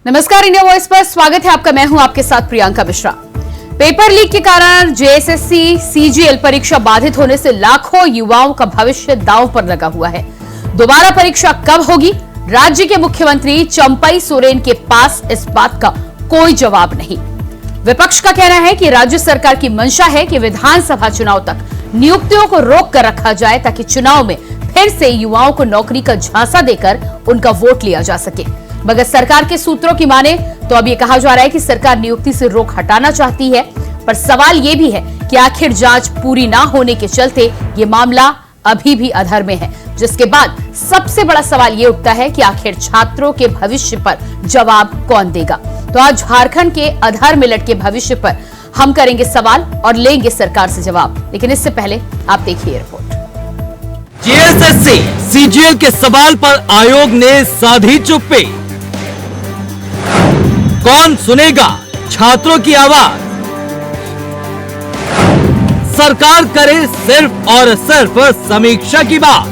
नमस्कार, India voice पर स्वागत है आपका। मैं हूं आपके साथ प्रियंका मिश्रा। पेपर लीक के कारण जेएसएससी सीजीएल परीक्षा बाधित होने से लाखों युवाओं का भविष्य दांव पर लगा हुआ है। दोबारा परीक्षा कब होगी? राज्य के मुख्यमंत्री चंपई सोरेन के पास इस बात का कोई जवाब नहीं। विपक्ष का कहना है कि राज्य सरकार की मंशा है कि विधानसभा चुनाव तक नियुक्तियों को रोक कर रखा जाए ताकि चुनाव में फिर से युवाओं को नौकरी का झांसा देकर उनका वोट लिया जा सके। मगर सरकार के सूत्रों की माने तो अब ये कहा जा रहा है कि सरकार नियुक्ति से रोक हटाना चाहती है, पर सवाल ये भी है कि आखिर जांच पूरी ना होने के चलते ये मामला अभी भी अधर में है, जिसके बाद सबसे बड़ा सवाल ये उठता है कि आखिर छात्रों के भविष्य पर जवाब कौन देगा। तो आज झारखंड के अधर में लटके भविष्य पर हम करेंगे सवाल और लेंगे सरकार से जवाब, लेकिन इससे पहले आप देखिए रिपोर्ट। जेएसएससी सीजीएल के सवाल पर आयोग ने साधी चुप्पी। कौन सुनेगा छात्रों की आवाज? सरकार करे सिर्फ और सिर्फ समीक्षा की बात।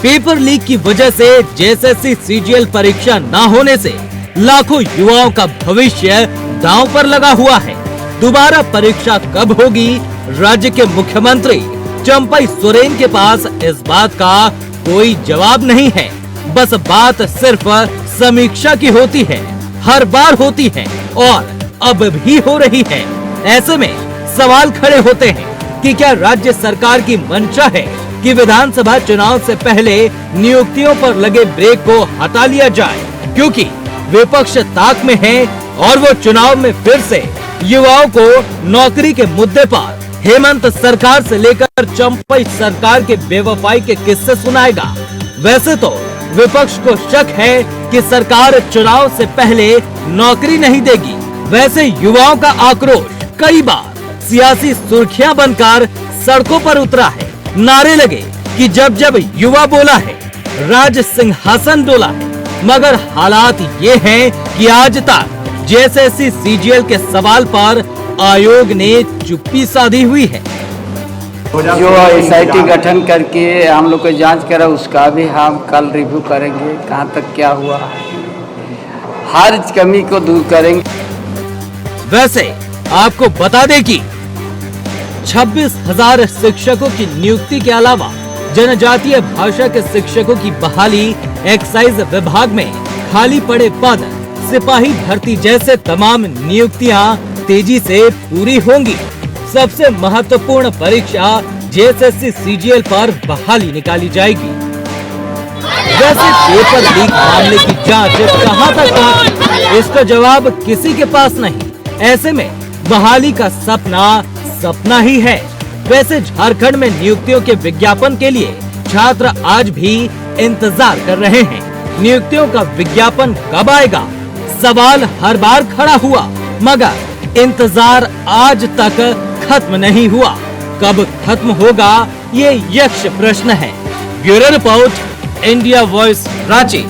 पेपर लीक की वजह से जेएसएससी सीजीएल परीक्षा न होने से लाखों युवाओं का भविष्य दांव पर लगा हुआ है। दोबारा परीक्षा कब होगी? राज्य के मुख्यमंत्री चंपई सोरेन के पास इस बात का कोई जवाब नहीं है। बस बात सिर्फ समीक्षा की होती है, हर बार होती है और अब भी हो रही है। ऐसे में सवाल खड़े होते हैं कि क्या राज्य सरकार की मंशा है कि विधानसभा चुनाव से पहले नियुक्तियों पर लगे ब्रेक को हटा लिया जाए, क्योंकि विपक्ष ताक में है और वो चुनाव में फिर से युवाओं को नौकरी के मुद्दे पर हेमंत सरकार से लेकर चंपई सरकार के बेवफाई के किस्से सुनाएगा। वैसे तो विपक्ष को शक है कि सरकार चुनाव से पहले नौकरी नहीं देगी। वैसे युवाओं का आक्रोश कई बार सियासी सुर्खियां बनकर सड़कों पर उतरा है। नारे लगे कि जब जब युवा बोला है, राज सिंहासन डोला है। मगर हालात ये हैं कि आज तक जेएसएससी सीजीएल के सवाल पर आयोग ने चुप्पी साधी हुई है। जो एसआईटी गठन करके हम लोग को जांच करा, उसका भी हम कल रिव्यू करेंगे, कहां तक क्या हुआ, हर कमी को दूर करेंगे। वैसे आपको बता दें कि 26,000 शिक्षकों की नियुक्ति के अलावा जनजातीय भाषा के शिक्षकों की बहाली, एक्साइज विभाग में खाली पड़े पद, सिपाही भर्ती जैसे तमाम नियुक्तियां तेजी से पूरी होंगी। सबसे महत्वपूर्ण परीक्षा जेएसएससी सीजीएल पर बहाली निकाली जाएगी। वैसे पेपर लीक मामले की जांच कहां तक पहुंची, इसका जवाब किसी के पास नहीं। ऐसे में बहाली का सपना सपना ही है। वैसे झारखंड में नियुक्तियों के विज्ञापन के लिए छात्र आज भी इंतजार कर रहे हैं। नियुक्तियों का विज्ञापन कब आएगा, सवाल हर बार खड़ा हुआ, मगर इंतजार आज तक खत्म नहीं हुआ। कब खत्म होगा, ये यक्ष प्रश्न है। Bureau report, India voice, Ranchi.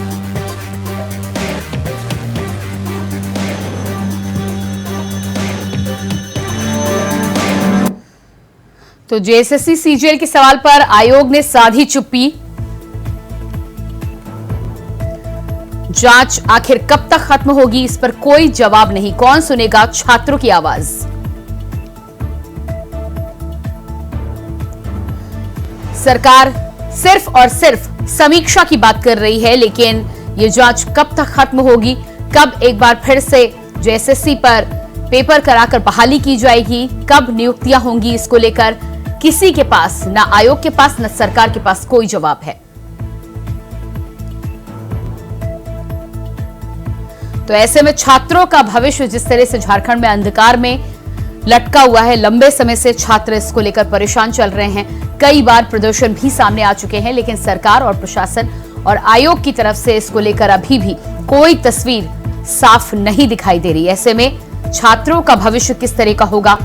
तो जेएसएससी सीजीएल के सवाल पर आयोग ने साधी चुप्पी। जांच आखिर कब तक खत्म होगी, इस पर कोई जवाब नहीं। कौन सुनेगा छात्रों की आवाज? सरकार सिर्फ और सिर्फ समीक्षा की बात कर रही है, लेकिन ये जांच कब तक खत्म होगी, कब एक बार फिर से जेएसएससी पर पेपर कराकर बहाली की जाएगी, कब नियुक्तियां होंगी, इसको लेकर किसी के पास, ना आयोग के पास, ना सरकार के पास कोई जवाब है। तो ऐसे में छात्रों का भविष्य जिस तरह से झारखंड में अंधकार में लटका हुआ है, लंबे समय से छात्र इसको लेकर परेशान चल रहे हैं। कई बार प्रदर्शन भी सामने आ चुके हैं, लेकिन सरकार और प्रशासन और आयोग की तरफ से इसको लेकर अभी भी कोई तस्वीर साफ नहीं दिखाई दे रही। ऐसे में छात्रों का भविष्य किस तरह का होगा?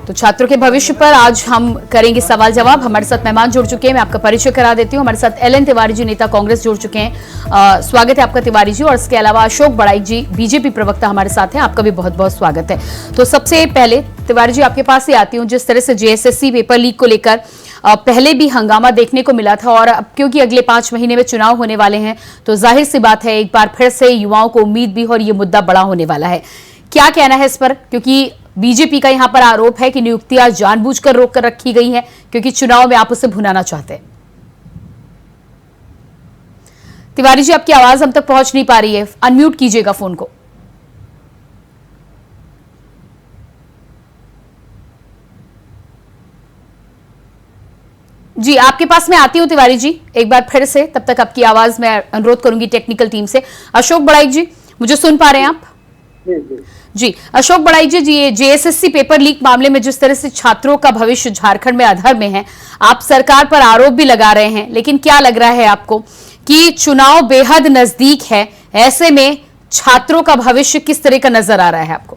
तो छात्रों के भविष्य पर आज हम करेंगे सवाल जवाब। हमारे साथ मेहमान जुड़ चुके हैं, मैं आपका परिचय करा देती हूं। हमारे साथ एलएन तिवारी जी, नेता कांग्रेस, जुड़ चुके हैं। स्वागत है आपका तिवारी जी। और इसके अलावा अशोक बड़ाई जी, बीजेपी प्रवक्ता, हमारे साथ हैं। आपका भी बहुत बहुत स्वागत है। तो सबसे पहले तिवारी जी आपके पास ही आती हूँ। जिस तरह से जेएसएससी पेपर लीक को लेकर पहले भी हंगामा देखने को मिला था और अब क्योंकि अगले 5 महीने में चुनाव होने वाले हैं तो जाहिर सी बात है एक बार फिर से युवाओं को उम्मीद भी और ये मुद्दा बड़ा होने वाला है। क्या कहना है इस पर, क्योंकि बीजेपी का यहां पर आरोप है कि नियुक्तियां जानबूझकर रोक कर रखी गई हैं क्योंकि चुनाव में आप उसे भुनाना चाहते हैं। तिवारी जी, आपकी आवाज हम तक पहुंच नहीं पा रही है, अनम्यूट कीजिएगा फोन को। जी, आपके पास मैं आती हूं तिवारी जी एक बार फिर से, तब तक आपकी आवाज मैं अनुरोध करूंगी टेक्निकल टीम से। अशोक बड़ाइक जी, मुझे सुन पा रहे हैं आप? जी, अशोक बड़ाइक जी, जेएसएससी पेपर लीक मामले में जिस तरह से छात्रों का भविष्य झारखंड में अधर में है, आप सरकार पर आरोप भी लगा रहे हैं, लेकिन क्या लग रहा है आपको कि चुनाव बेहद नजदीक है, ऐसे में छात्रों का भविष्य किस तरह का नजर आ रहा है आपको?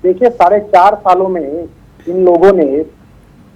देखिए, 4.5 सालों में इन लोगों ने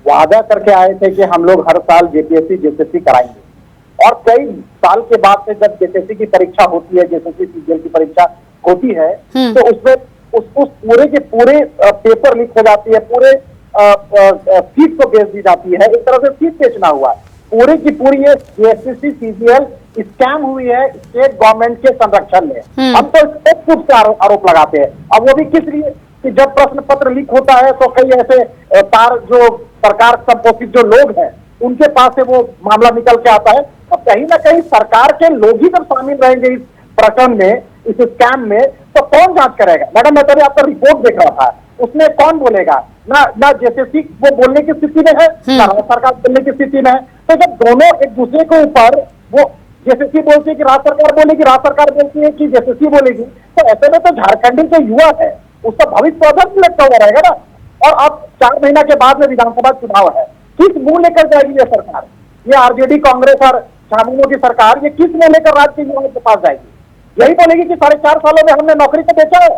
वादा करके आए थे कि हम लोग हर साल जेपीएससी कराएंगे और कई साल के बाद से जब जेपीएससी की परीक्षा होती है, जेएसएससी सीजीएल की परीक्षा होती है तो उसमें उस पूरे के पूरे पेपर लीक हो जाती है, पूरे सीट को बेच दी जाती है, एक तरह से सीट बेचना हुआ है। पूरी की पूरी ये जेएसएससी सीजीएल स्कैम हुई है स्टेट गवर्नमेंट के संरक्षण में। हम तो खूब से आरोप लगाते हैं। अब वो भी किस लिए कि जब प्रश्न पत्र लीक होता है तो कई ऐसे जो सरकार संपोषित जो लोग हैं उनके पास से वो मामला निकल के आता है, तो कहीं ना कहीं सरकार के लोग ही जब शामिल रहेंगे इस प्रकरण में, इस स्कैम में, तो कौन जांच करेगा? मैडम, मैं तभी आपका रिपोर्ट देख रहा था, उसमें कौन बोलेगा? ना जेएसएससी वो बोलने की स्थिति में है, ना राज्य सरकार बोलने की स्थिति में है। तो जब दोनों एक दूसरे के ऊपर, वो जेएसएससी बोलती है कि राज्य सरकार बोलेगी, राज्य सरकार बोलती है कि जेएसएससी बोलेगी, तो ऐसे में तो झारखंड के युवा है उसका भविष्य अधर लटका हुआ रहेगा ना। और अब 4 महीना के बाद में विधानसभा चुनाव है, किस मुंह लेकर जाएगी ये सरकार? ये आरजेडी, कांग्रेस और झामुमो की सरकार ये किस मुंह लेकर राज्य के युवाओं के पास जाएगी? यही बोलेगी कि 4.5 सालों में हमने नौकरी को बेचा है,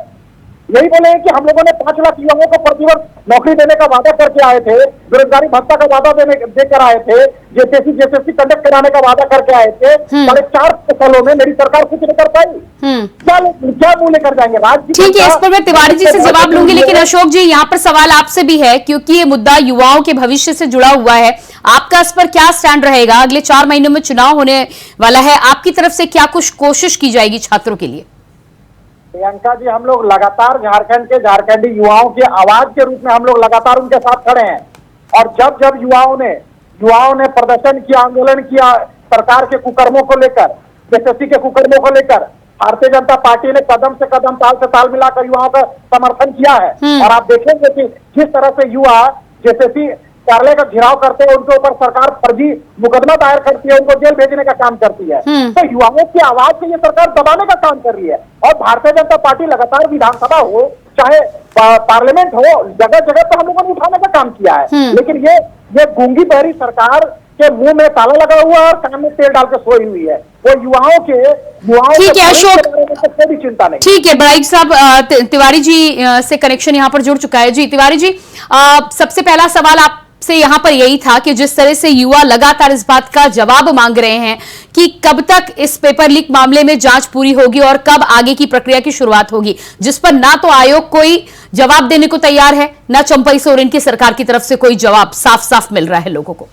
यही बोलेंगे कि हम लोगों ने 5 लाख युवाओं को प्रतिवर्ष नौकरी देने का वादा करके आए थे, बेरोजगारी भत्ता का वादा देकर आए थे, जेएसएससी कंडक्ट कराने का वादा करके आए थे। 4.5 सालों में मेरी सरकार कुछ नहीं कर पाई। क्या मुंह लेकर जाएंगे राज्य? ठीक है, इस पर मैं तिवारी जी से जवाब लूंगी, लेकिन अशोक जी यहाँ पर सवाल आपसे भी है क्योंकि ये मुद्दा युवाओं के भविष्य से जुड़ा हुआ है। आपका इस पर क्या स्टैंड रहेगा? अगले 4 महीनों में चुनाव होने वाला है, आपकी तरफ से क्या कुछ कोशिश की जाएगी छात्रों के लिए? प्रियंका जी, हम लोग लगातार झारखंडी युवाओं की आवाज के रूप में हम लोग लगातार उनके साथ खड़े हैं। और जब जब युवाओं ने प्रदर्शन किया, आंदोलन किया सरकार के कुकर्मों को लेकर, जेएसएससी के कुकर्मों को लेकर, भारतीय जनता पार्टी ने कदम से कदम, ताल से ताल मिलाकर युवाओं का समर्थन किया है। और आप देखेंगे कि किस तरह से युवा जेएसएससी कार्यालय का घेराव करते हैं, उनके ऊपर सरकार फर्जी मुकदमा दायर करती है, उनको जेल भेजने का काम करती है। तो युवाओं की आवाज से ये सरकार दबाने का काम कर रही है। और भारतीय जनता पार्टी लगातार विधानसभा हो चाहे पार्लियामेंट हो, जगह जगह पर हम लोगों ने उठाने का काम किया है। लेकिन ये गूंगी बहरी सरकार के मुंह में ताला लगा हुआ है और कान में तेल डाल के सोई हुई है। वो युवाओं ठीक है अशोक, कोई चिंता नहीं। ठीक है बड़ाइक साहब, तिवारी जी से कनेक्शन यहाँ पर जुड़ चुका है। जी तिवारी जी, सबसे पहला सवाल आप से यहां पर यही था कि जिस तरह से युवा लगातार इस बात का जवाब मांग रहे हैं कि कब तक इस पेपर लीक मामले में जांच पूरी होगी और कब आगे की प्रक्रिया की शुरुआत होगी, जिस पर ना तो आयोग कोई जवाब देने को तैयार है, ना चंपई सोरेन की सरकार की तरफ से कोई जवाब साफ साफ मिल रहा है लोगों को।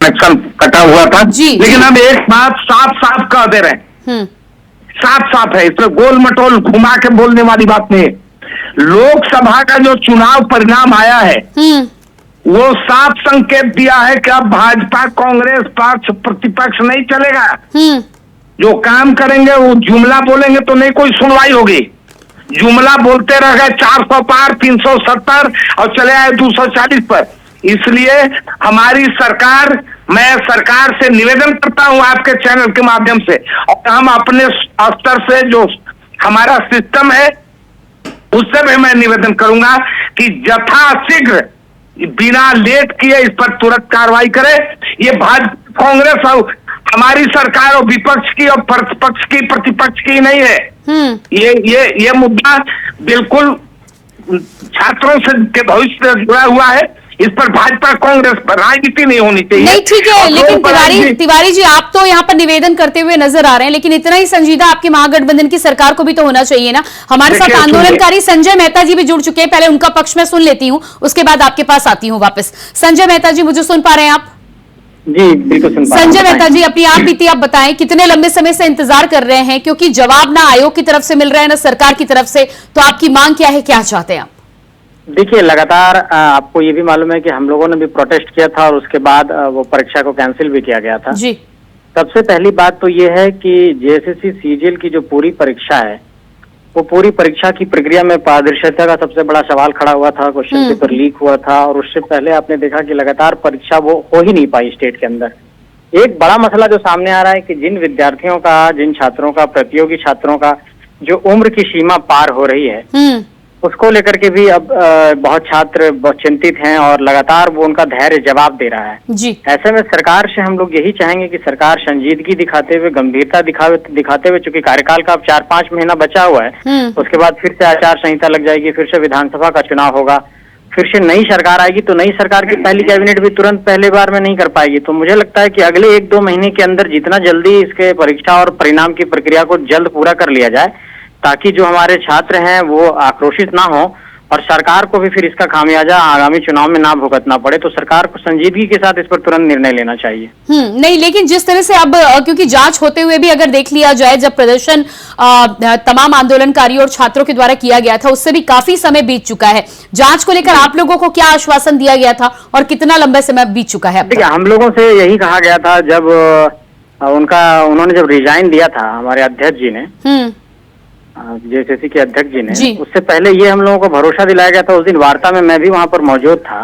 कनेक्शन कटा हुआ था जी, लेकिन हम एक बात साफ साफ कह दे रहे हैं, साफ साफ है, इसमें गोल मटोल घुमा के बोलने वाली बात नहीं है। लोकसभा का जो चुनाव परिणाम आया है वो साफ संकेत दिया है कि अब भाजपा कांग्रेस पक्ष प्रतिपक्ष नहीं चलेगा। जो काम करेंगे वो जुमला बोलेंगे तो नहीं कोई सुनवाई होगी। जुमला बोलते रह गए 400 पार 370 और चले आए 240 पर। इसलिए हमारी सरकार, मैं सरकार से निवेदन करता हूं आपके चैनल के माध्यम से, और हम अपने स्तर से जो हमारा सिस्टम है उससे भी मैं निवेदन करूंगा कि यथाशीघ्र बिना लेट किए इस पर तुरंत कार्रवाई करे। ये भाजपा कांग्रेस और हमारी सरकार और विपक्ष की और प्रतिपक्ष की प्रतिपक्ष की नहीं है। ये मुद्दा बिल्कुल छात्रों से के भविष्य से जुड़ा हुआ है। इस पर भाजपा कांग्रेस पर राजनीति नहीं होनी चाहिए। नहीं ठीक है, और लेकिन लोग तिवारी जी आप तो यहाँ पर निवेदन करते हुए नजर आ रहे हैं, लेकिन इतना ही संजीदा आपके महागठबंधन की सरकार को भी तो होना चाहिए ना। हमारे साथ देखिए, आंदोलनकारी संजय मेहता जी भी जुड़ चुके हैं, पहले उनका पक्ष में सुन लेती हूँ, उसके बाद आपके पास आती हूँ वापस। संजय मेहता जी, मुझे सुन पा रहे हैं आप? जी बिल्कुल सुन पा रहा हूं। संजय मेहता जी, अपनी आप बीती आप बताएं, कितने लंबे समय से इंतजार कर रहे हैं, क्योंकि जवाब ना आयोग की तरफ से मिल रहा है ना सरकार की तरफ से, तो आपकी मांग क्या है, क्या चाहते हैं आप? देखिए, लगातार आपको ये भी मालूम है कि हम लोगों ने भी प्रोटेस्ट किया था और उसके बाद वो परीक्षा को कैंसिल भी किया गया था जी। सबसे पहली बात तो ये है कि जेएसएससी सीजीएल की जो पूरी परीक्षा है, वो पूरी परीक्षा की प्रक्रिया में पारदर्शिता का सबसे बड़ा सवाल खड़ा हुआ था। क्वेश्चन पेपर लीक हुआ था और उससे पहले आपने देखा कि लगातार परीक्षा वो हो ही नहीं पाई स्टेट के अंदर। एक बड़ा मसला जो सामने आ रहा है कि जिन विद्यार्थियों का, जिन छात्रों का, प्रतियोगी छात्रों का जो उम्र की सीमा पार हो रही है, उसको लेकर के भी अब बहुत छात्र बहुत चिंतित हैं और लगातार वो उनका धैर्य जवाब दे रहा है जी। ऐसे में सरकार से हम लोग यही चाहेंगे कि सरकार संजीदगी दिखाते हुए, गंभीरता दिखाते हुए, चूंकि कार्यकाल का अब 4-5 महीना बचा हुआ है, उसके बाद फिर से आचार संहिता लग जाएगी, फिर से विधानसभा का चुनाव होगा, फिर से नई सरकार आएगी, तो नई सरकार की पहली कैबिनेट भी तुरंत पहले बार में नहीं कर पाएगी। तो मुझे लगता है कि अगले 1-2 महीने के अंदर जितना जल्दी इसके परीक्षा और परिणाम की प्रक्रिया को जल्द पूरा कर लिया जाए, ताकि जो हमारे छात्र हैं वो आक्रोशित ना हो और सरकार को भी फिर इसका खामियाजा आगामी चुनाव में ना भुगतना पड़े। तो सरकार को संजीदगी के साथ इस पर तुरंत निर्णय लेना चाहिए। नहीं, लेकिन जिस तरह से अब क्योंकि जांच होते हुए भी अगर देख लिया जाए, जब प्रदर्शन तमाम आंदोलनकारियों और छात्रों के द्वारा किया गया था, उससे भी काफी समय बीत चुका है। जांच को लेकर आप लोगों को क्या आश्वासन दिया गया था और कितना लंबा समय बीत चुका है? देखिए, हम लोगों से यही कहा गया था जब उन्होंने जब रिजाइन दिया था हमारे अध्यक्ष जी ने, जेएसएससी के अध्यक्ष जी ने, उससे पहले ये हम लोगों को भरोसा दिलाया गया था। उस दिन वार्ता में मैं भी वहाँ पर मौजूद था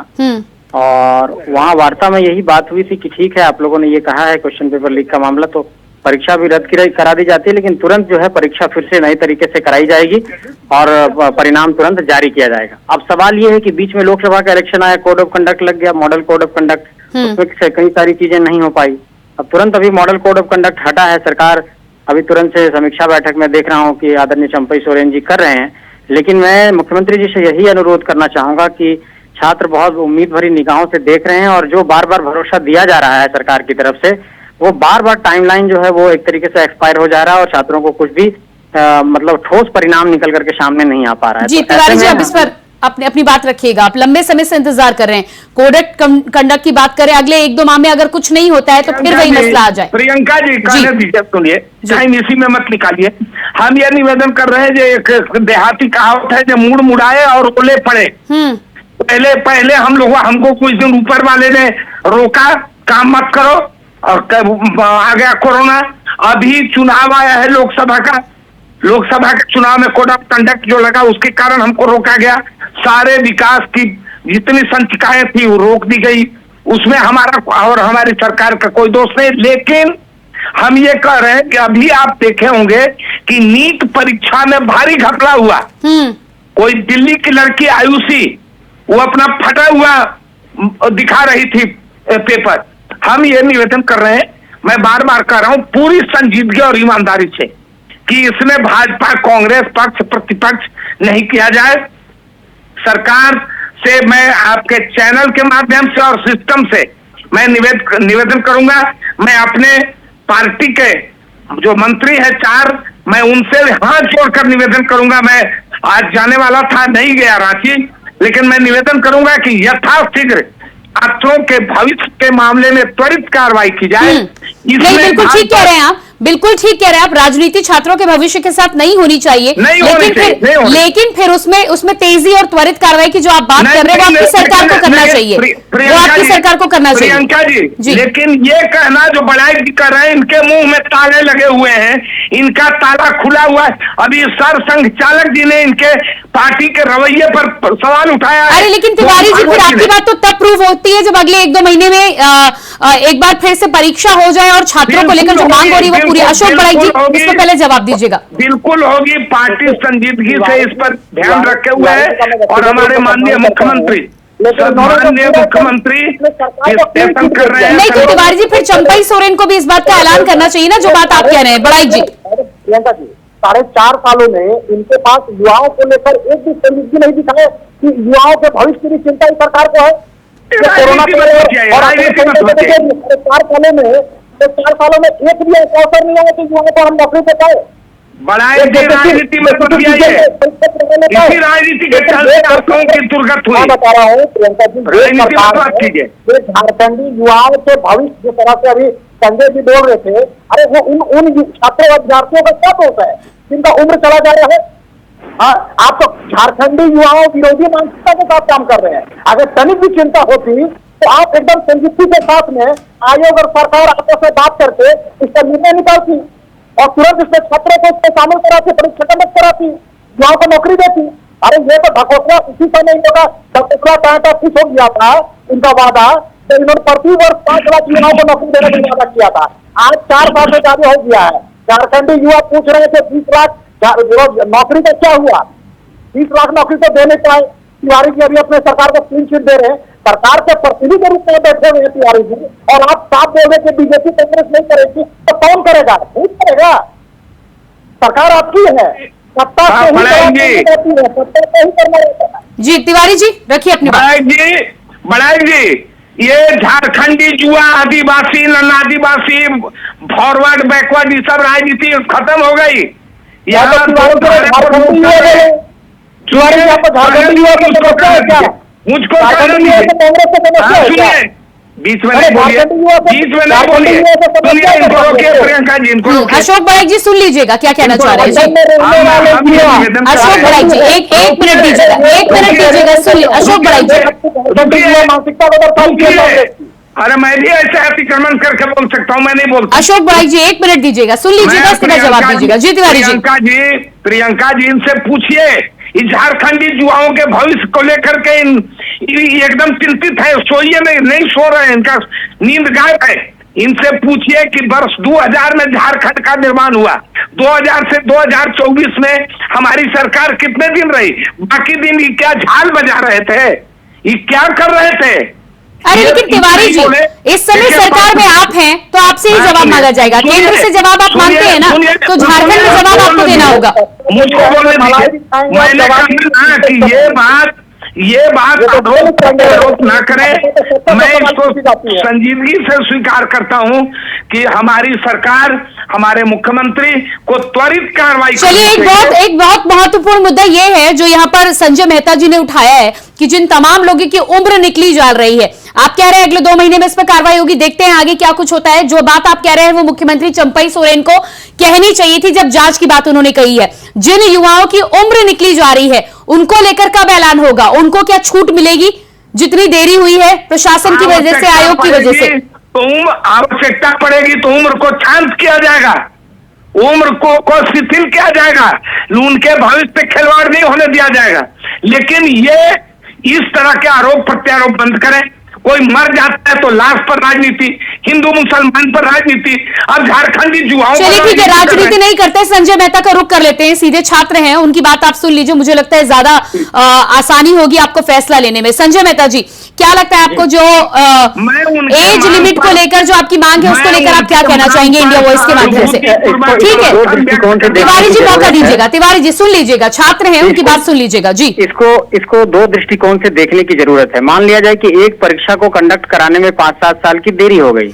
और वहाँ वार्ता में यही बात हुई थी कि ठीक है, आप लोगों ने ये कहा है क्वेश्चन पेपर लीक का मामला, तो परीक्षा भी रद्द करा दी जाती है, लेकिन तुरंत जो है परीक्षा फिर से नए तरीके से कराई जाएगी और परिणाम तुरंत जारी किया जाएगा। अब सवाल ये है कि बीच में लोकसभा का इलेक्शन आया, कोड ऑफ कंडक्ट लग गया, मॉडल कोड ऑफ कंडक्ट, उसमें कई सारी चीजें नहीं हो पाई। अब तुरंत अभी मॉडल कोड ऑफ कंडक्ट हटा है, सरकार अभी तुरंत से समीक्षा बैठक में देख रहा हूं कि आदरणीय चंपई सोरेन जी कर रहे हैं, लेकिन मैं मुख्यमंत्री जी से यही अनुरोध करना चाहूंगा कि छात्र बहुत उम्मीद भरी निगाहों से देख रहे हैं और जो बार बार भरोसा दिया जा रहा है सरकार की तरफ से, वो बार बार टाइमलाइन जो है वो एक तरीके से एक्सपायर हो जा रहा है और छात्रों को कुछ भी मतलब ठोस परिणाम निकल करके सामने नहीं आ पा रहा है। जी तिवारी जी, अब इस पर अपनी बात रखिएगा। आप लंबे समय से इंतजार कर रहे हैं, कोड ऑफ कंडक्ट की बात करें, अगले 1-2 माह में अगर कुछ नहीं होता है तो फिर वही मसला आ जाए। प्रियंका जी कहने दीजिए, सुनिए, टाइम इसी में मत निकालिए। हम ये निवेदन कर रहे हैं, जो एक देहाती कहावत है, जो मुड़ मुड़ाए और ओले पड़े। पहले हमको कुछ दिन ऊपर वाले ने रोका, काम मत करो, और आ गया कोरोना। अभी चुनाव आया है लोकसभा के चुनाव में कोड ऑफ कंडक्ट जो लगा, उसके कारण हमको रोका गया। सारे विकास की जितनी संचिकाएं थी वो रोक दी गई, उसमें हमारा और हमारी सरकार का कोई दोष नहीं। लेकिन हम ये कह रहे हैं कि अभी आप देखे होंगे कि नीट परीक्षा में भारी घपला हुआ। कोई दिल्ली की लड़की आयुषी, वो अपना फटा हुआ दिखा रही थी पेपर। हम ये निवेदन कर रहे हैं, मैं बार बार कह रहा हूं, पूरी संजीदगी और ईमानदारी से, कि इसमें भाजपा, कांग्रेस, पक्ष प्रतिपक्ष नहीं किया जाए। सरकार से मैं आपके चैनल के माध्यम से और सिस्टम से मैं निवेदन करूंगा। मैं अपने पार्टी के जो मंत्री है 4, मैं उनसे हाथ जोड़कर निवेदन करूंगा। मैं आज जाने वाला था, नहीं गया रांची, लेकिन मैं निवेदन करूंगा कि यथाशीघ्र छात्रों के भविष्य के मामले में त्वरित कार्रवाई की जाए। नहीं, बिल्कुल ठीक कह रहे हैं आप, बिल्कुल ठीक कह रहे हैं आप। राजनीति छात्रों के भविष्य के साथ नहीं होनी चाहिए, लेकिन फिर उसमें तेजी और त्वरित कार्रवाई की जो आप बात कर रहे हैं, वो आपकी सरकार को करना चाहिए, वो आपकी सरकार को करना चाहिए। प्रियंका जी, लेकिन ये कहना जो बड़ाई कर रहे हैं, इनके मुंह में ताले लगे हुए हैं, इनका ताला खुला हुआ है। अभी सर संघ चालक जी ने इनके पार्टी के रवैये पर सवाल उठाया है। अरे लेकिन तिवारी जी, फिर आपकी बात तो तब प्रूव होती है जब अगले 1-2 महीने में एक बार फिर से परीक्षा हो जाए और छात्रों को लेकर जो मांग हो रही है वो पूरी। अशोक बड़ाई जी, इस पर पहले जवाब दीजिएगा। बिल्कुल होगी, पार्टी संजीदगी से इस पर ध्यान रखे हुए है और हमारे माननीय मुख्यमंत्री कर रहे हैं। नहीं तिवारी जी, फिर चंपई सोरेन को भी इस बात का ऐलान करना चाहिए ना, जो बात आप कह रहे हैं। बड़ाई जी, प्रियंका जी, 4.5 सालों में इनके पास युवाओं को लेकर एक भी संजीदगी नहीं दिखाए कि युवाओं के भविष्य की चिंता इस सरकार को है। कोरोना राजनीति मत कीजिए, और राजनीति मत कीजिए। 4 सालों में एक भी ऐसा अवसर नहीं आया कि युवाओं को हम नौकरी दे पाए। बढ़ाएंगे, राजनीति मत कीजिए, इसी राजनीति के चलते आपको की दुर्गत हुई। मैं बता रहा हूँ प्रियंका जी, राजनीति मत कीजिए। ये झारखंडी युवाओं के भविष्य जिस तरह से अभी संजय जी बोल रहे थे, अरे वो उन छात्रों विद्यार्थियों का क्या दोष है जिनका उम्र चला जा रहा है? हाँ, आप तो झारखंडी युवाओं विरोधी मानसिकता के साथ काम कर रहे हैं। अगर तनिक भी चिंता होती तो आप एकदम संजीवनी के साथ में आयोग और सरकार आपस में बात करके इसका निर्णय निकालती और तुरंत इसमें छात्रों को इसमें शामिल कराती, परीक्षा कंडक्ट कराती, युवाओं को नौकरी देती। अरे ये तो ढकोसला उसी समय इन लोगों का ढकोसला टाटा कुछ हो गया था इनका वादा, तो इन्होंने प्रति वर्ष 5 लाख युवाओं को नौकरी देने का वादा किया था। आज 4 साल से ज्यादा हो गया है। झारखंडी युवा पूछ रहे थे 20 लाख नौकरी का क्या हुआ? 20 लाख नौकरी तो देने पाए। तिवारी जी अभी अपने सरकार को क्लीन चिट दे रहे हैं, सरकार के प्रतिनिधि के रूप में बैठे हुए हैं तिवारी जी, और आप साफ बोल रहे कि बीजेपी कांग्रेस नहीं करेगी, तो कौन करेगा? नहीं करेगा। सरकार आपकी है, सत्ता से ही रहती है, सत्ता से ही करना रहता है। जी तिवारी जी रखिए अपनी बात। बढ़ाई जी, ये झारखंडी जुआ, आदिवासी, नन आदिवासी, फॉरवर्ड बैकवर्ड, ये सब राजनीति खत्म हो गई। यहाँ मुझको बीच में नहीं बोलिए, बीच में नहीं बोलिए, सुनिए इनको, प्रियंका जी इनको। अशोक बड़ाई जी सुन लीजिएगा क्या कहना चाह रहे हैं। अशोक बड़ाई जी एक मिनट दीजिएगा, 1 मिनट दीजिएगा, सुन लीजिए अशोक बड़ाई जी। अरे मैं भी ऐसे अतिक्रमण करके बोल सकता हूँ, मैं नहीं बोलता। अशोक बड़ाई जी 1 मिनट दीजिएगा, सुन लीजिएगा, इसके बाद जवाब दीजिएगा। जी तिवारी जी। प्रियंका जी इनसे पूछिए, इस झारखंडी युवाओं के भविष्य को लेकर के एकदम चिंतित है, सोइए नहीं सो रहे हैं, इनका नींद गायब है। इनसे पूछिए कि वर्ष 2000 में झारखंड का निर्माण हुआ, 2000 से 2024 में हमारी सरकार कितने दिन रही? बाकी दिन ये क्या झाल बजा रहे थे, ये क्या कर रहे थे? अरे लेकिन तिवारी जी इस समय सरकार में आप हैं तो आपसे ही जवाब मांगा जाएगा। केंद्र से जवाब आप मांगते हैं ना, तो झारखंड में जवाब आपको देना होगा। मुझको बोलने दीजिए, मैंने कहा कि ये बात आरोप न करें। मैं इसको संजीदगी से स्वीकार करता हूं कि हमारी सरकार, हमारे मुख्यमंत्री को त्वरित कार्रवाई। चलिए एक बहुत महत्वपूर्ण मुद्दा ये है जो यहाँ पर संजय मेहता जी ने उठाया है कि जिन तमाम लोगों की उम्र निकली जा रही है, आप कह रहे हैं अगले 2 महीने में इस पर कार्रवाई होगी, देखते हैं आगे क्या कुछ होता है। जो बात आप कह रहे हैं वो मुख्यमंत्री चंपई सोरेन को कहनी चाहिए थी जब जांच की बात उन्होंने कही है। जिन युवाओं की उम्र निकली जा रही है उनको लेकर कब ऐलान होगा? उनको क्या छूट मिलेगी? जितनी देरी हुई है प्रशासन की वजह से, आयोग की वजह से, तो आवश्यकता पड़ेगी तो उम्र को शांत किया जाएगा, उम्र को शिथिल किया जाएगा, उनके भविष्य पे खिलवाड़ नहीं होने दिया जाएगा। लेकिन ये इस तरह के आरोप प्रत्यारोप बंद करें। कोई मर जाता है तो लाश पर राजनीति, हिंदू मुसलमान पर राजनीति, अब झारखंडी युवाओं। चलिए ठीक है, राजनीति नहीं करते, संजय मेहता का रुख कर लेते हैं, सीधे छात्र हैं, उनकी बात आप सुन लीजिए, मुझे लगता है ज्यादा आसानी होगी आपको फैसला लेने में। संजय मेहता जी क्या लगता है आपको, जो एज लिमिट को लेकर जो आपकी मांग है उसको लेकर आप क्या कहना चाहेंगे इंडिया वॉइस के माध्यम से? ठीक है तिवारी जी मौका दीजिएगा, तिवारी जी सुन लीजिएगा, छात्र हैं उनकी बात सुन लीजिएगा जी। इसको 2 दृष्टिकोण से देखने की जरूरत है। मान लिया जाए कि एक परीक्षा को कंडक्ट कराने में 5-7 साल की देरी हो गई,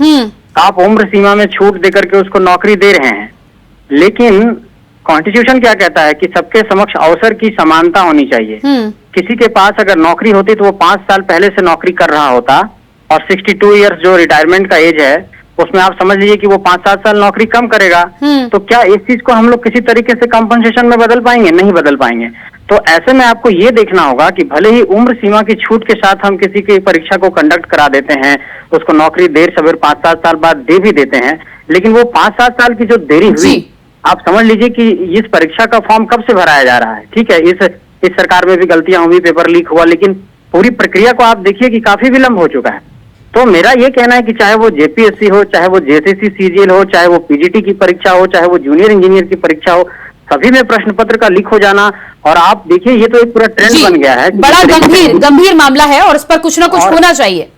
आप उम्र सीमा में छूट देकर के उसको नौकरी दे रहे हैं, लेकिन कॉन्स्टिट्यूशन क्या कहता है कि सबके समक्ष अवसर की समानता होनी चाहिए। किसी के पास अगर नौकरी होती तो वो 5 साल पहले से नौकरी कर रहा होता, और 62 ईयर्स जो रिटायरमेंट का एज है उसमें आप समझ लीजिए कि वो 5-7 साल नौकरी कम करेगा। तो क्या इस चीज को हम लोग किसी तरीके से कंपनसेशन में बदल पाएंगे? नहीं बदल पाएंगे। तो ऐसे में आपको ये देखना होगा कि भले ही उम्र सीमा की छूट के साथ हम किसी की परीक्षा को कंडक्ट करा देते हैं, उसको नौकरी देर सवेर 5-7 साल बाद दे भी देते हैं, लेकिन वो 5-7 साल की जो देरी हुई, आप समझ लीजिए कि इस परीक्षा का फॉर्म कब से भराया जा रहा है। ठीक है, इस सरकार में भी गलतियां हुई, पेपर लीक हुआ, लेकिन पूरी प्रक्रिया को आप देखिए कि काफी विलंब हो चुका है। तो मेरा ये कहना है कि चाहे वो जेपीएससी हो, चाहे वो जेएसएससी सीजीएल हो, चाहे वो पीजीटी की परीक्षा हो, चाहे वो जूनियर इंजीनियर की परीक्षा हो, सभी में प्रश्न पत्र का लीक हो जाना, और आप देखिए ये तो एक पूरा ट्रेंड बन गया है। बड़ा गंभीर मामला है और इस पर कुछ ना कुछ होना चाहिए।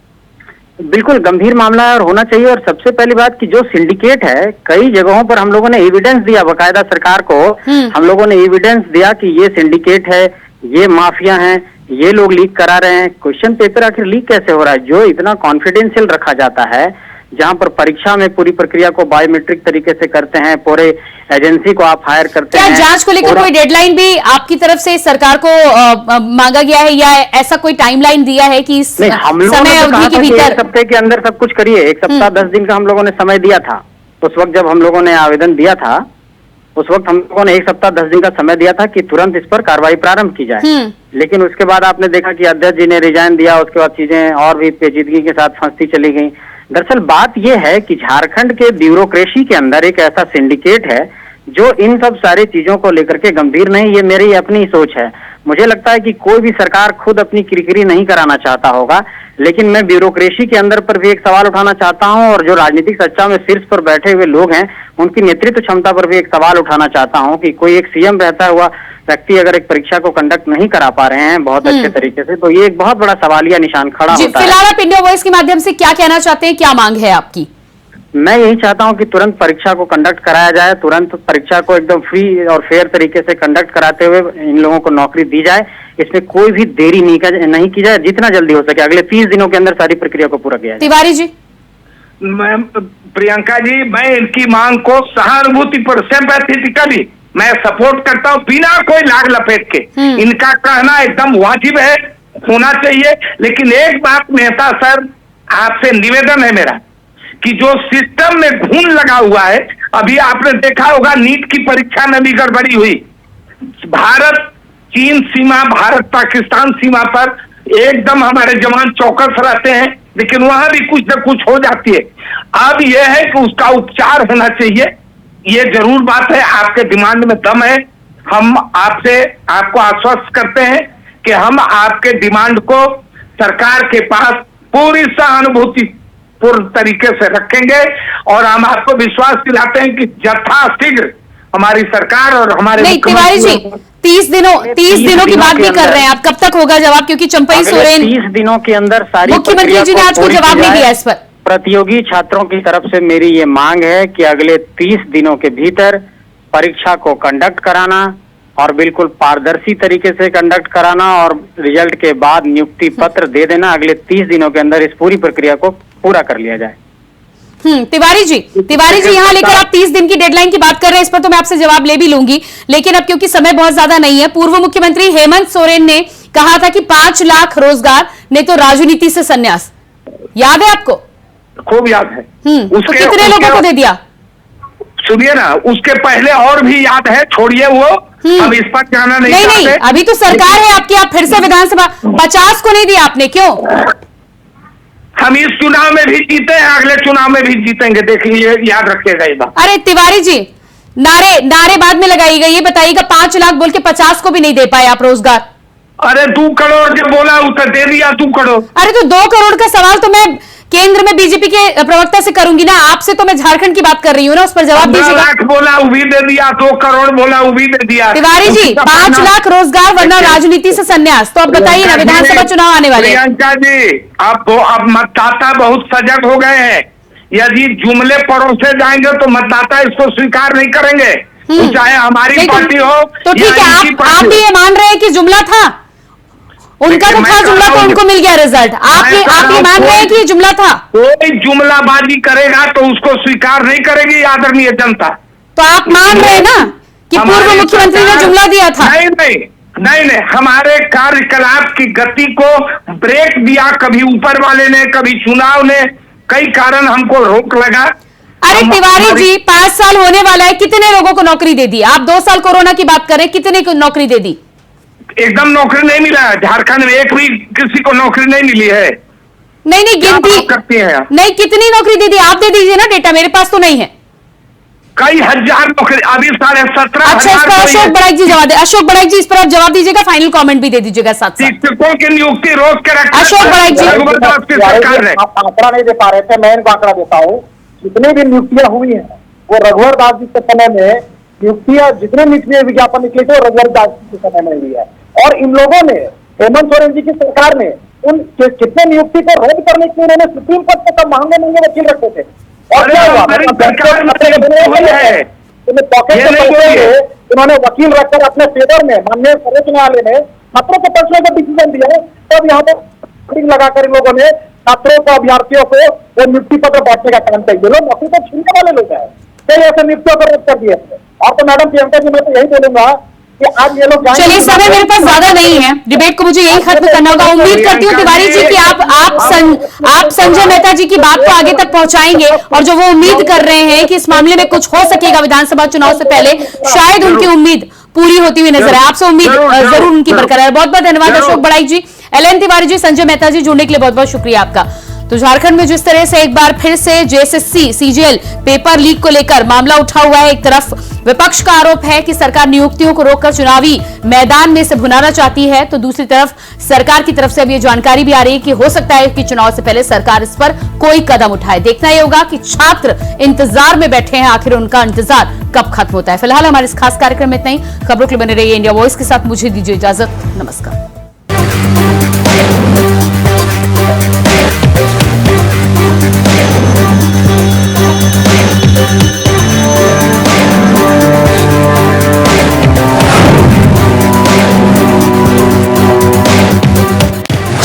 बिल्कुल गंभीर मामला है और होना चाहिए। और सबसे पहली बात कि जो सिंडिकेट है, कई जगहों पर हम लोगों ने एविडेंस दिया, बकायदा सरकार को हम लोगों ने एविडेंस दिया कि ये सिंडिकेट है, ये माफिया हैं, ये लोग लीक करा रहे हैं। क्वेश्चन पेपर आखिर लीक कैसे हो रहा है? जो इतना कॉन्फिडेंशियल रखा जाता है, जहां पर परीक्षा में पूरी प्रक्रिया को बायोमेट्रिक तरीके से करते हैं, पूरे एजेंसी को आप हायर करते हैं। क्या जांच को लेकर कोई डेडलाइन भी आपकी तरफ से सरकार को मांगा गया है, या ऐसा कोई टाइमलाइन दिया है कि इस समय अवधि के भीतर? एक हफ्ते के अंदर सब कुछ करिए। 1 सप्ताह 10 दिन का हम लोगों ने समय दिया था। उस वक्त जब हम लोगों ने आवेदन दिया था, उस वक्त हम लोगों ने 1 सप्ताह 10 दिन का समय दिया था कि तुरंत इस पर कार्रवाई प्रारंभ की जाए। लेकिन उसके बाद आपने देखा कि अध्यक्ष जी ने रिजाइन दिया, उसके बाद चीजें और भी पेचीदगी के साथ फंसती चली गई। दरअसल बात यह है कि झारखंड के ब्यूरोक्रेसी के अंदर एक ऐसा सिंडिकेट है जो इन सब सारी चीजों को लेकर के गंभीर नहीं। ये मेरी अपनी सोच है। मुझे लगता है कि कोई भी सरकार खुद अपनी किरकिरी नहीं कराना चाहता होगा, लेकिन मैं ब्यूरोक्रेसी के अंदर पर भी एक सवाल उठाना चाहता हूं, और जो राजनीतिक सच्चा में शीर्ष पर बैठे हुए लोग हैं उनकी नेतृत्व क्षमता पर भी एक सवाल उठाना चाहता हूं कि कोई एक सीएम रहता हुआ व्यक्ति अगर एक परीक्षा को कंडक्ट नहीं करा पा रहे हैं बहुत अच्छे तरीके से, तो ये एक बहुत बड़ा सवालिया निशान खड़ा होता है। फिलहाल आप इंडिया वॉइस के माध्यम से क्या कहना चाहते हैं, क्या मांग है आपकी? मैं यही चाहता हूं कि तुरंत परीक्षा को कंडक्ट कराया जाए, तुरंत परीक्षा को एकदम फ्री और फेयर तरीके से कंडक्ट कराते हुए इन लोगों को नौकरी दी जाए। इसमें कोई भी देरी नहीं की जाए, जितना जल्दी हो सके अगले 30 दिनों के अंदर सारी प्रक्रिया को पूरा किया जाए। तिवारी जी। मैं प्रियंका जी, मैं इनकी मांग को सहानुभूति पर सिंपैथेटिकली मैं सपोर्ट करता हूं, बिना कोई लाग लपेट के। इनका कहना एकदम वाजिब है, होना चाहिए। लेकिन एक बात मेहता सर आपसे निवेदन है मेरा कि जो सिस्टम में घून लगा हुआ है, अभी आपने देखा होगा नीट की परीक्षा में भी गड़बड़ी हुई। भारत चीन सीमा, भारत पाकिस्तान सीमा पर एकदम हमारे जवान चौकस रहते हैं, लेकिन वहां भी कुछ न कुछ हो जाती है। अब यह है कि उसका उपचार होना चाहिए, ये जरूर बात है। आपके डिमांड में दम है। हम आपको आश्वस्त करते हैं कि हम आपके डिमांड को सरकार के पास पूरी सहानुभूति पूर्ण तरीके से रखेंगे, और हम आपको विश्वास दिलाते हैं कि यथाशीघ्र हमारी सरकार और हमारे तिवारी जी 30 दिनों की बात भी कर रहे हैं आप, कब तक होगा जवाब? क्योंकि चंपई सोरेन 30 दिनों के अंदर सारी मुख्यमंत्री जी ने आज कोई जवाब नहीं दिया इस पर। प्रतियोगी छात्रों की तरफ से मेरी ये मांग है कि अगले 30 दिनों के भीतर परीक्षा को कंडक्ट कराना, और बिल्कुल पारदर्शी तरीके से कंडक्ट कराना, और रिजल्ट के बाद नियुक्ति पत्र दे देना। अगले 30 दिनों के अंदर इस पूरी प्रक्रिया को पूरा कर लिया जाए। तिवारी जी यहाँ लेकर आप 30 दिन की डेडलाइन की बात कर रहे हैं, इस पर तो मैं आपसे जवाब ले भी लूंगी, लेकिन अब क्योंकि समय बहुत ज्यादा नहीं है, पूर्व मुख्यमंत्री हेमंत सोरेन ने कहा था कि 5 लाख रोजगार, नहीं तो राजनीति से संन्यास। याद है आपको? खूब याद है। तो कितने लोगों को दे दिया? सुनिए ना, उसके पहले और भी याद है, छोड़िए वो, हम इस पर जाना नहीं। अभी तो सरकार है आपकी, आप फिर से विधानसभा 50 को नहीं दिया आपने, क्यों? हम इस चुनाव में भी जीते हैं, अगले चुनाव में भी जीतेंगे, देखिए याद रखिएगा ये बात। अरे तिवारी जी, नारे बाद में लगाइएगा, ये बताइएगा 5 लाख बोल के 50 को भी नहीं दे पाए आप रोजगार। अरे 2 करोड़ जो बोला उसे दे दिया, 2 करोड़। अरे तो 2 करोड़ का सवाल तो मैं केंद्र में बीजेपी के प्रवक्ता से करूंगी ना, आपसे तो मैं झारखंड की बात कर रही हूँ ना, उस पर जवाब दीजिएगा। 15 लाख बोला वो भी दे दिया, 2 करोड़ बोला वो भी दे दिया। तिवारी जी 5 लाख रोजगार वरना राजनीति से संन्यास, तो अब बताइए ना, विधानसभा चुनाव आने वाले हैं। प्रियंका जी, अब मतदाता बहुत सजग हो गए हैं। यदि जुमले परोसे जाएंगे तो मतदाता इसको स्वीकार नहीं करेंगे, चाहे हमारी पार्टी हो। तो ठीक है, आप भी ये मान रहे हैं कि जुमला था? उनका तो था जुमला, तो उनको मिल गया रिजल्ट। आप ये मान रहे हैं कि जुमला था? कोई जुमलाबाजी करेगा तो उसको स्वीकार नहीं करेगी आदरणीय जनता। तो आप मान रहे हैं ना कि पूर्व मुख्यमंत्री ने जुमला दिया था? नहीं, हमारे कार्यकलाप की गति को ब्रेक दिया कभी ऊपर वाले ने, कभी चुनाव ने, कई कारण हमको रोक लगा। अरे तिवारी जी 5 साल होने वाला है, कितने लोगों को नौकरी दे दी? आप 2 साल कोरोना की बात करें, कितने को नौकरी दे दी? एकदम नौकरी नहीं मिला है झारखंड में, एक भी किसी को नौकरी नहीं मिली है। नहीं गिनती करती है नहीं, कितनी नौकरी दे दी आप दे दीजिए ना, डेटा मेरे पास तो नहीं है। कई हजार नौकरी, अभी 17,500। अच्छा, इस पर अशोक बड़ाइक जी जवाब दे। अशोक बड़ाइक जी इस पर आप जवाब दीजिएगा, फाइनल कमेंट भी दे दीजिएगा साथ। शिक्षकों की नियुक्ति रोक के रखा अशोक बड़ाइक जी सरकार ने आंकड़ा नहीं दे पा रहे थे, मैं इनको आंकड़ा देता हूँ। जितनी भी नियुक्तियां हुई हैं वो रघुवर दास जी के समय में, नियुक्तियां जितने नियुक्ति विज्ञापन निकले थे वो रघुवर दास जी के समय में हुई है। और इन लोगों ने, हेमंत सोरेन जी की सरकार ने, उन कितने नियुक्ति को रद्द करने के लिए उन्होंने सुप्रीम कोर्ट तक महंगे वकील रखे थे। और क्या हुआ? उन्हें पॉकेट ये से नहीं पैसे बोलिए। थे, उन्होंने वकील रखकर अपने फेवर में माननीय सर्वोच्च न्यायालय ने छात्रों को पक्ष में डिसीजन दिया है, तब यहाँ पर लगाकर इन लोगों ने छात्रों को, अभ्यर्थियों को वो नियुक्ति पत्र बांटने का काम किया। ये लोग नौकरी को छीनने वाले लोग हैं, कई ऐसे नियुक्तियों को रद्द कर दिए। और तो मैडम प्रियंका जी, मैं तो यही बोलूंगा कि आज ये लोग जाएंगे- चलिए, समय मेरे पास ज्यादा नहीं है, डिबेट को मुझे यही खत्म करना होगा। उम्मीद करती हूँ तिवारी जी कि आप संजय मेहता जी की बात को आगे तक पहुंचाएंगे, और जो वो उम्मीद कर रहे हैं कि इस मामले में कुछ हो सकेगा विधानसभा चुनाव से पहले, शायद उनकी उम्मीद पूरी होती हुई नजर आए। आपसे उम्मीद जरूर उनकी बरकरार है। बहुत बहुत धन्यवाद अशोक बड़ाई जी, LN तिवारी जी, संजय मेहता जी, जुड़ने के लिए बहुत बहुत शुक्रिया आपका। तो झारखंड में जिस तरह से एक बार फिर से JSSC CGL पेपर लीक को लेकर मामला उठा हुआ है, एक तरफ विपक्ष का आरोप है कि सरकार नियुक्तियों को रोककर चुनावी मैदान में से भुनाना चाहती है, तो दूसरी तरफ सरकार की तरफ से अब ये जानकारी भी आ रही है कि हो सकता है कि चुनाव से पहले सरकार इस पर कोई कदम उठाए। देखना यह होगा कि छात्र इंतजार में बैठे हैं, आखिर उनका इंतजार कब खत्म होता है। फिलहाल हमारे इस खास कार्यक्रम में इतना ही। खबरों के लिए बने रहिए इंडिया वॉइस के साथ। मुझे दीजिए इजाजत, नमस्कार।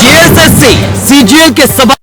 JSSC CGL के सवाल